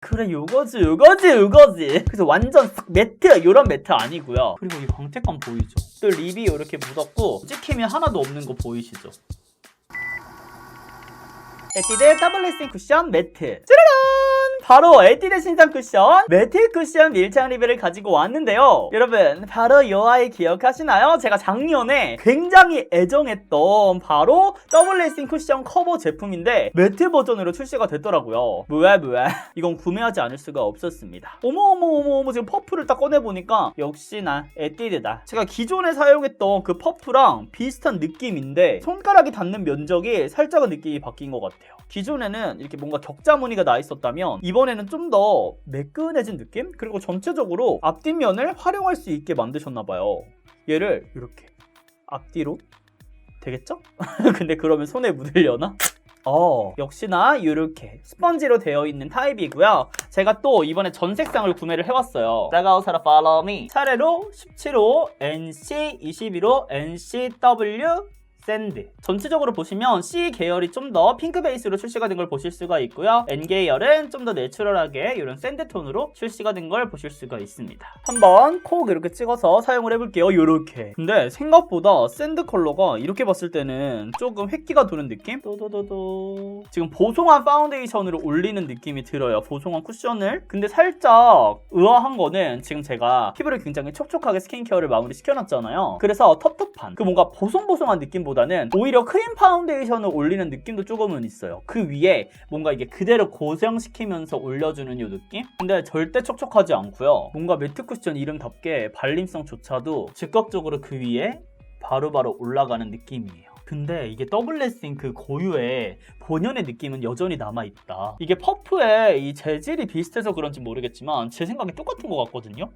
그래 요거지. 그래서 완전 매트 요런 매트 아니고요. 그리고 이 광택감 보이죠? 또 립이 이렇게 묻었고 찍힘이 하나도 없는 거 보이시죠? 에뛰드 더블 레스팅 쿠션 매트 짜라란! 바로 에뛰드 신상 쿠션 매트 쿠션 밀착 리뷰를 가지고 왔는데요. 여러분 바로 이 아이 기억하시나요? 제가 작년에 굉장히 애정했던 바로 더블 레스팅 쿠션 커버 제품인데 매트 버전으로 출시가 됐더라고요. 뭐야 이건 구매하지 않을 수가 없었습니다. 어머 지금 퍼프를 딱 꺼내보니까 역시나 에뛰드다. 제가 기존에 사용했던 그 퍼프랑 비슷한 느낌인데 손가락이 닿는 면적이 살짝은 느낌이 바뀐 것 같아요. 기존에는 이렇게 뭔가 격자 무늬가 나 있었다면 이번에는 좀 더 매끈해진 느낌? 그리고 전체적으로 앞뒷면을 활용할 수 있게 만드셨나봐요. 얘를 이렇게 앞뒤로 되겠죠? 근데 그러면 손에 묻으려나? 역시나 이렇게 스펀지로 되어 있는 타입이고요. 제가 또 이번에 전 색상을 구매를 해왔어요. 다가오사라 팔로우 미 차례로 17호, NC, 21호, NCW 샌드. 전체적으로 보시면 C 계열이 좀 더 핑크 베이스로 출시가 된 걸 보실 수가 있고요. N 계열은 좀 더 내추럴하게 이런 샌드 톤으로 출시가 된 걸 보실 수가 있습니다. 한번 콕 이렇게 찍어서 사용을 해볼게요. 요렇게. 근데 생각보다 샌드 컬러가 이렇게 봤을 때는 조금 획기가 도는 느낌? 도도도도. 지금 보송한 파운데이션으로 올리는 느낌이 들어요. 보송한 쿠션을. 근데 살짝 의아한 거는 지금 제가 피부를 굉장히 촉촉하게 스킨케어를 마무리 시켜놨잖아요. 그래서 텁텁한 그 뭔가 보송보송한 느낌보다는 오히려 크림 파운데이션을 올리는 느낌도 조금은 있어요. 그 위에 뭔가 이게 그대로 고정시키면서 올려주는 이 느낌? 근데 절대 촉촉하지 않고요. 뭔가 매트 쿠션 이름답게 발림성조차도 즉각적으로 그 위에 바로바로 올라가는 느낌이에요. 근데 이게 더블 레스팅 그 고유의 본연의 느낌은 여전히 남아있다. 이게 퍼프의 이 재질이 비슷해서 그런지 모르겠지만 제 생각에 똑같은 것 같거든요?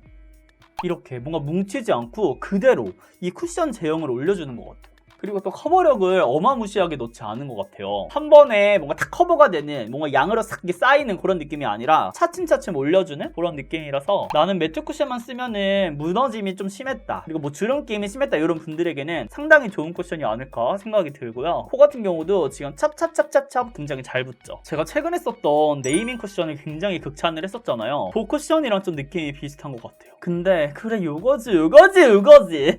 이렇게 뭔가 뭉치지 않고 그대로 이 쿠션 제형을 올려주는 것 같아요. 그리고 또 커버력을 어마무시하게 넣지 않은 것 같아요. 한 번에 뭔가 다 커버가 되는 뭔가 양으로 싹 쌓이는 그런 느낌이 아니라 차츰차츰 올려주는 그런 느낌이라서 나는 매트 쿠션만 쓰면은 무너짐이 좀 심했다, 그리고 뭐 주름김이 심했다 이런 분들에게는 상당히 좋은 쿠션이 아닐까 생각이 들고요. 코 같은 경우도 지금 찹찹찹찹찹 굉장히 잘 붙죠. 제가 최근에 썼던 네이밍 쿠션을 굉장히 극찬을 했었잖아요. 그 쿠션이랑 좀 느낌이 비슷한 것 같아요. 근데 그래 요거지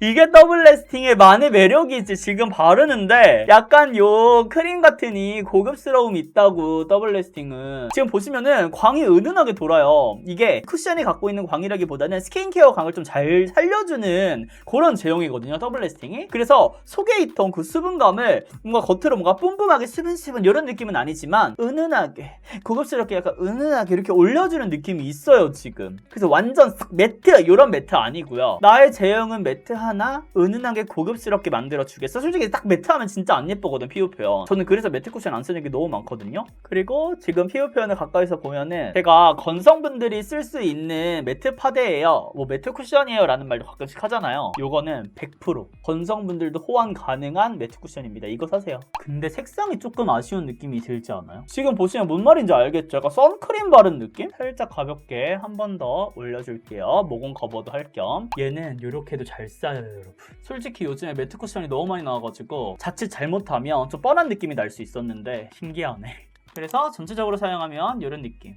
이게 더블 레스팅의 만의 매력이지. 지금 바르는데 약간 요 크림 같은 이 고급스러움이 있다고. 더블 레스팅은 지금 보시면은 광이 은은하게 돌아요. 이게 쿠션이 갖고 있는 광이라기보다는 스킨케어 광을 좀 잘 살려주는 그런 제형이거든요, 더블 레스팅이. 그래서 속에 있던 그 수분감을 뭔가 겉으로 뭔가 뿜뿜하게 수분수분 이런 느낌은 아니지만 은은하게 고급스럽게 약간 은은하게 이렇게 올려주는 느낌이 있어요 지금. 그래서 완전 매트 이런 매트 아니고요. 나의 제형은 매트 하나 은은하게 고급스럽게 만들어주겠어. 솔직히 딱 매트 하면 진짜 안 예쁘거든, 피부 표현. 저는 그래서 매트 쿠션 안 쓰는 게 너무 많거든요. 그리고 지금 피부 표현을 가까이서 보면은 제가 건성분들이 쓸 수 있는 매트 파데예요, 뭐 매트 쿠션이에요 라는 말도 가끔씩 하잖아요. 요거는 100% 건성분들도 호환 가능한 매트 쿠션입니다. 이거 사세요. 근데 색상이 조금 아쉬운 느낌이 들지 않아요? 지금 보시면 뭔 말인지 알겠죠? 약간 선크림 바른 느낌? 살짝 가볍게 한 번 더 올려줄게요. 모공 커버도 할 겸. 얘는 이렇게도 잘 쌓여요, 여러분. 솔직히 요즘에 매트 쿠션이 너무 많이 나와가지고 자칫 잘못하면 좀 뻔한 느낌이 날 수 있었는데 신기하네. 그래서 전체적으로 사용하면 이런 느낌.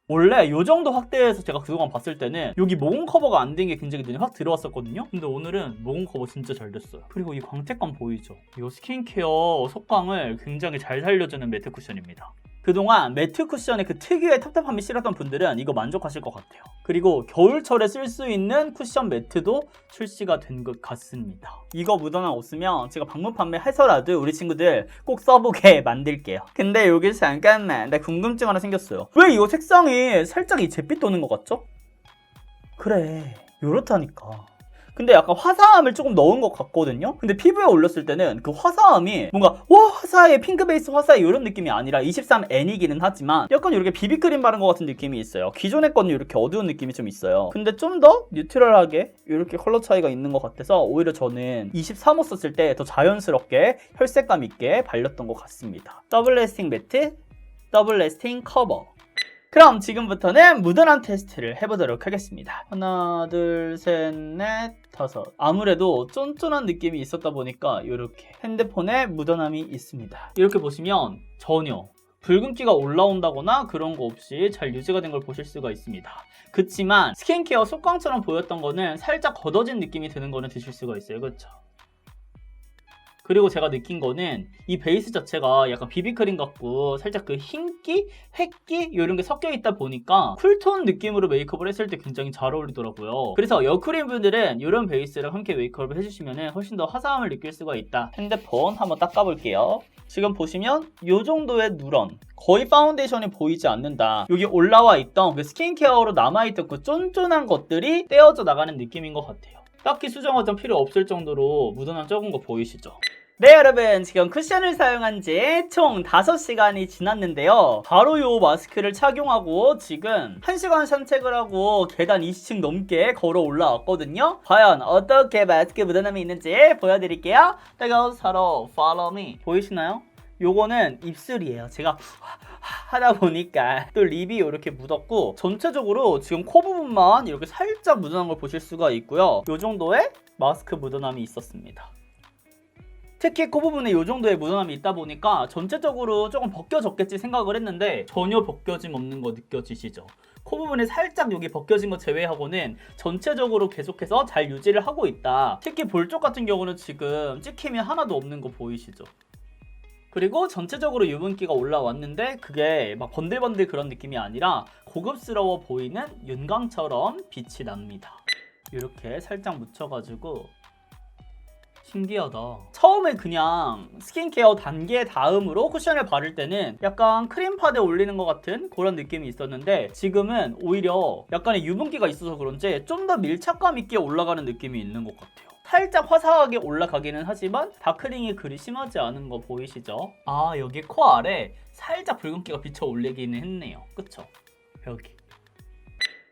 원래 이 정도 확대해서 제가 그동안 봤을 때는 여기 모공 커버가 안 된 게 굉장히 눈에 확 들어왔었거든요. 근데 오늘은 모공 커버 진짜 잘 됐어요. 그리고 이 광택감 보이죠? 이 스킨케어 속광을 굉장히 잘 살려주는 매트 쿠션입니다. 그동안 매트 쿠션의 그 특유의 텁텁함이 싫었던 분들은 이거 만족하실 것 같아요. 그리고 겨울철에 쓸 수 있는 쿠션 매트도 출시가 된 것 같습니다. 이거 묻어나 없으면 제가 방문 판매해서라도 우리 친구들 꼭 써보게 만들게요. 근데 여기 잠깐만, 나 궁금증 하나 생겼어요. 왜 이거 색상이 살짝 이 잿빛 도는 것 같죠? 그래, 요렇다니까. 근데 약간 화사함을 조금 넣은 것 같거든요? 근데 피부에 올렸을 때는 그 화사함이 뭔가 와 화사해, 핑크 베이스 화사해 이런 느낌이 아니라 23N이기는 하지만 약간 이렇게 비비크림 바른 것 같은 느낌이 있어요. 기존의 거는 이렇게 어두운 느낌이 좀 있어요. 근데 좀 더 뉴트럴하게 이렇게 컬러 차이가 있는 것 같아서 오히려 저는 23호 썼을 때 더 자연스럽게 혈색감 있게 발렸던 것 같습니다. 더블 레스팅 매트, 더블 레스팅 커버. 그럼 지금부터는 묻어남 테스트를 해보도록 하겠습니다. 하나, 둘, 셋, 넷, 다섯. 아무래도 쫀쫀한 느낌이 있었다 보니까 이렇게 핸드폰에 묻어남이 있습니다. 이렇게 보시면 전혀 붉은기가 올라온다거나 그런 거 없이 잘 유지가 된 걸 보실 수가 있습니다. 그치만 스킨케어 속광처럼 보였던 거는 살짝 걷어진 느낌이 드는 거는 드실 수가 있어요. 그쵸? 그리고 제가 느낀 거는 이 베이스 자체가 약간 비비크림 같고 살짝 그 흰기, 획기 이런 게 섞여 있다 보니까 쿨톤 느낌으로 메이크업을 했을 때 굉장히 잘 어울리더라고요. 그래서 여크림 분들은 이런 베이스랑 함께 메이크업을 해주시면 훨씬 더 화사함을 느낄 수가 있다. 핸드폰 한번 닦아볼게요. 지금 보시면 이 정도의 누런, 거의 파운데이션이 보이지 않는다. 여기 올라와 있던 그 스킨케어로 남아있던 그 쫀쫀한 것들이 떼어져 나가는 느낌인 것 같아요. 딱히 수정 화장 필요 없을 정도로 묻어난 적은 거 보이시죠? 네, 여러분, 지금 쿠션을 사용한 지 총 5시간이 지났는데요. 바로 요 마스크를 착용하고 지금 1시간 산책을 하고 계단 20층 넘게 걸어 올라왔거든요. 과연 어떻게 마스크 묻어남이 있는지 보여드릴게요. 따가워 서로 follow me. 보이시나요? 요거는 입술이에요. 제가 하다 보니까 또 립이 이렇게 묻었고, 전체적으로 지금 코 부분만 이렇게 살짝 묻어난 걸 보실 수가 있고요. 요 정도의 마스크 묻어남이 있었습니다. 특히 코 부분에 이 정도의 묻어남이 있다 보니까 전체적으로 조금 벗겨졌겠지 생각을 했는데 전혀 벗겨짐 없는 거 느껴지시죠? 코 부분에 살짝 여기 벗겨진 거 제외하고는 전체적으로 계속해서 잘 유지를 하고 있다. 특히 볼 쪽 같은 경우는 지금 찍힘이 하나도 없는 거 보이시죠? 그리고 전체적으로 유분기가 올라왔는데 그게 막 번들번들 그런 느낌이 아니라 고급스러워 보이는 윤광처럼 빛이 납니다. 이렇게 살짝 묻혀가지고 신기하다. 처음에 그냥 스킨케어 단계 다음으로 쿠션을 바를 때는 약간 크림 파데 올리는 것 같은 그런 느낌이 있었는데 지금은 오히려 약간의 유분기가 있어서 그런지 좀 더 밀착감 있게 올라가는 느낌이 있는 것 같아요. 살짝 화사하게 올라가기는 하지만 다크링이 그리 심하지 않은 거 보이시죠? 아, 여기 코 아래 살짝 붉은기가 비쳐 올리기는 했네요. 그쵸? 여기.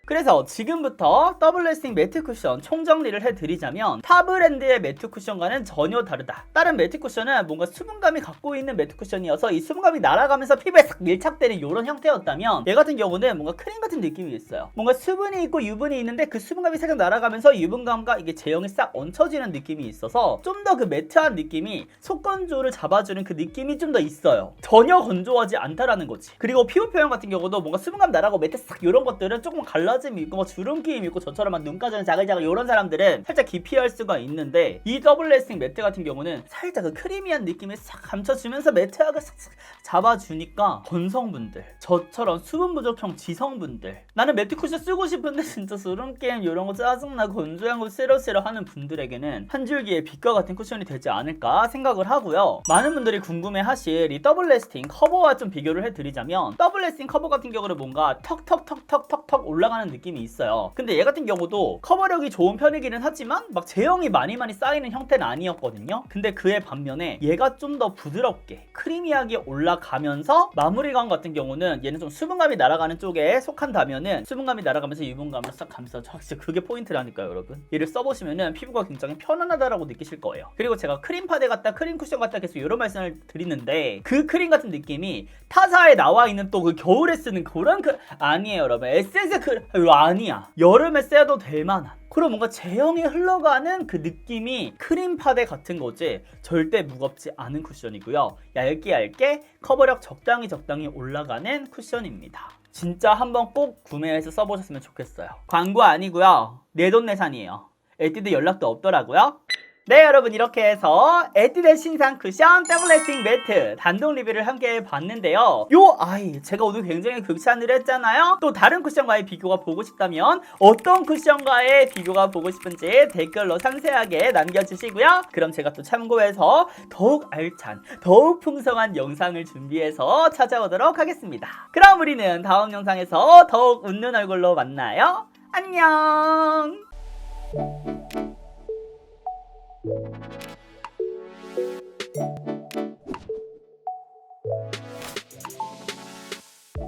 그래서 지금부터 더블 레스팅 매트 쿠션 총정리를 해드리자면 타 브랜드의 매트 쿠션과는 전혀 다르다. 다른 매트 쿠션은 뭔가 수분감이 갖고 있는 매트 쿠션이어서 이 수분감이 날아가면서 피부에 싹 밀착되는 이런 형태였다면 얘 같은 경우는 뭔가 크림 같은 느낌이 있어요. 뭔가 수분이 있고 유분이 있는데 그 수분감이 살짝 날아가면서 유분감과 이게 제형이 싹 얹혀지는 느낌이 있어서 좀 더 그 매트한 느낌이 속건조를 잡아주는 그 느낌이 좀 더 있어요. 전혀 건조하지 않다라는 거지. 그리고 피부 표현 같은 경우도 뭔가 수분감 날아가고 매트 싹 이런 것들은 조금 갈라짐이 있고 뭐 주름기임이 있고 저처럼 막 눈가지는 자글자글 이런 사람들은 살짝 기피할 수가 있는데 이 더블 레스팅 매트 같은 경우는 살짝 그 크리미한 느낌을 싹 감춰주면서 매트하게 싹싹 잡아주니까 건성분들, 저처럼 수분 부족형 지성분들, 나는 매트 쿠션 쓰고 싶은데 진짜 수름게임 이런 거 짜증나 건조한 거 싫어 하는 분들에게는 한 줄기의 빛과 같은 쿠션이 되지 않을까 생각을 하고요. 많은 분들이 궁금해하실 이 더블 레스팅 커버와 좀 비교를 해드리자면 더블 레스팅 커버 같은 경우는 뭔가 턱턱턱턱턱턱 올라가는 느낌이 있어요. 근데 얘 같은 경우도 커버력이 좋은 편이기는 하지만 막 제형이 많이 쌓이는 형태는 아니었거든요. 근데 그에 반면에 얘가 좀 더 부드럽게 크리미하게 올라가면서 마무리감 같은 경우는 얘는 좀 수분감이 날아가는 쪽에 속한다면은 수분감이 날아가면서 유분감을 싹 감싸죠. 진짜 그게 포인트라니까요, 여러분. 얘를 써보시면은 피부가 굉장히 편안하다라고 느끼실 거예요. 그리고 제가 크림 파데 같다, 크림 쿠션 같다 계속 이런 말씀을 드리는데 그 크림 같은 느낌이 타사에 나와 있는 또 그 겨울에 쓰는 그런 아니에요, 여러분. 에센스 아니야. 여름에 써도 될 만한 그런 뭔가 제형이 흘러가는 그 느낌이 크림 파데 같은 거지 절대 무겁지 않은 쿠션이고요. 얇게 커버력 적당히 올라가는 쿠션입니다. 진짜 한번 꼭 구매해서 써보셨으면 좋겠어요. 광고 아니고요. 내돈내산이에요. 에뛰드 연락도 없더라고요. 네, 여러분, 이렇게 해서 에뛰드 신상 쿠션 더블 레스팅 매트 단독 리뷰를 함께 해봤는데요. 요 아이 제가 오늘 굉장히 극찬을 했잖아요. 또 다른 쿠션과의 비교가 보고 싶다면 어떤 쿠션과의 비교가 보고 싶은지 댓글로 상세하게 남겨주시고요. 그럼 제가 또 참고해서 더욱 알찬 더욱 풍성한 영상을 준비해서 찾아오도록 하겠습니다. 그럼 우리는 다음 영상에서 더욱 웃는 얼굴로 만나요. 안녕.